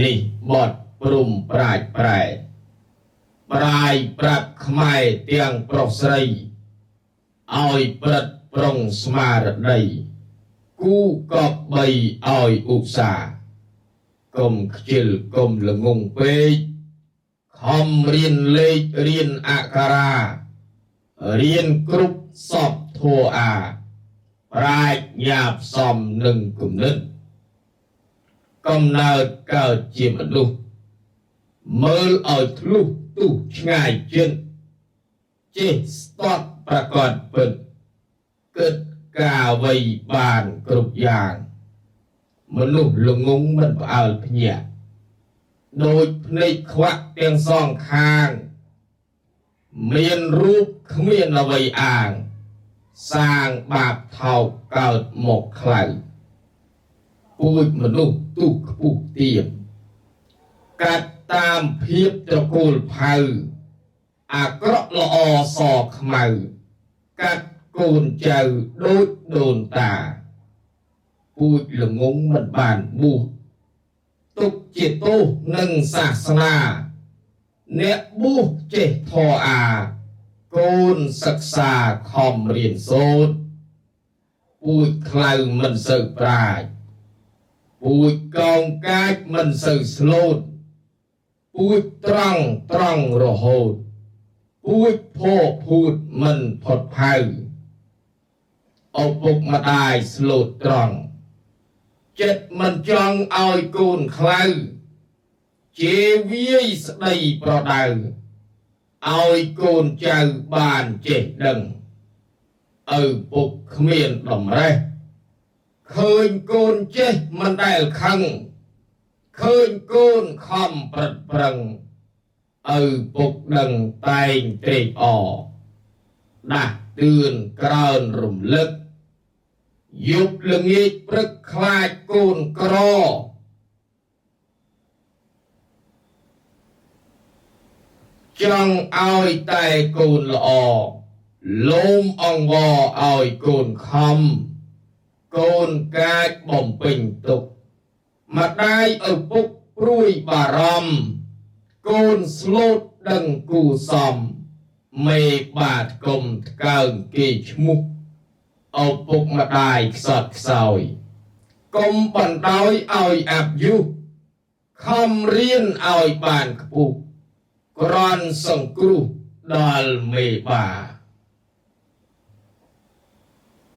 នេះបត់ព្រំប្រាជ្ញប្រែប្រាយប្រាប់ខ្មែរទាំងប្រុសស្រីឲ្យព្រឹត្តប្រុងស្មារតីគូកប់បីឲ្យឧស្សាហ៍កុំខ្ជិលកុំល្ងងពេកខំរៀនលេខរៀនអក្ខរារៀនគ្រប់សពធัวអាប្រាជ្ញាផ្សំនឹងគំនិតកំណើតកើតជាមនុស្សមើលឲ្យធ្លុះទុះឆ្ងាយចិត្តចេះស្ទាត់ប្រកបពិតគិតការអ្វីបានគ្រប់យ៉ាងមនុស្សល្ងងមិនផ្អើលភ្ញាក់ដូចភ្នែកខ្វាក់ទាំងសងខាងមានរូបគ្មានអ្វីអាងសាងបាបថោកកើតមកខ្លៅពូជមនុស្សទុះខ្ពុះទៀបកាត់តាមភាពត្រកូលផៅអាក្រក់ល្អសខ្មៅកាត់កូនចៅដូចដូនតាពូជល្ងងមិនបានបួសទុកជាទោសនឹងសាសនាអ្នកបួសចេះធម៌អាកូនសិក្សាខំរៀនសូត្រពូជខ្លៅមិនសូវប្រាជ្ញពូជកោងកាចមិនសូវស្លូតពូជត្រង់រហូតពូជភ័ពភូតមិនផុតផៅឪពុកម្ដាយស្លូតត្រង់ចិត្តមិនចង់ឲ្យកូនខ្លៅជាវាយស្ដីប្រដៅឲ្យកូនចៅបានចេះដឹងឪពុកគ្មានតម្រេះឃើញកូនចេះមិនដែលខឹងឃើញកូនខំប្រឹតប្រឹងឪពុកដឹងតែងត្រេកអរដាស់តឿនក្រើនរំលឹកយប់ល្ងាចព្រឹកខ្លាចកូនក្រចង់ឲ្យតែកូនល្អលោមអង្វរឲ្យកូនខំកូនកាចបំពេញទុកម្ដាយឪពុកព្រួយបារម្ភកូនស្លូតដឹងគូសំមេបាទកុំថ្កើងគេឈ្មោះឪពុកម្ដាយខ្សត់ខ្សោយកុំបណ្ដោយឲ្យអាប់យុះខំរៀនឲ្យបានខ្ពស់ក្រាន់សង្គ្រោះដល់មេបា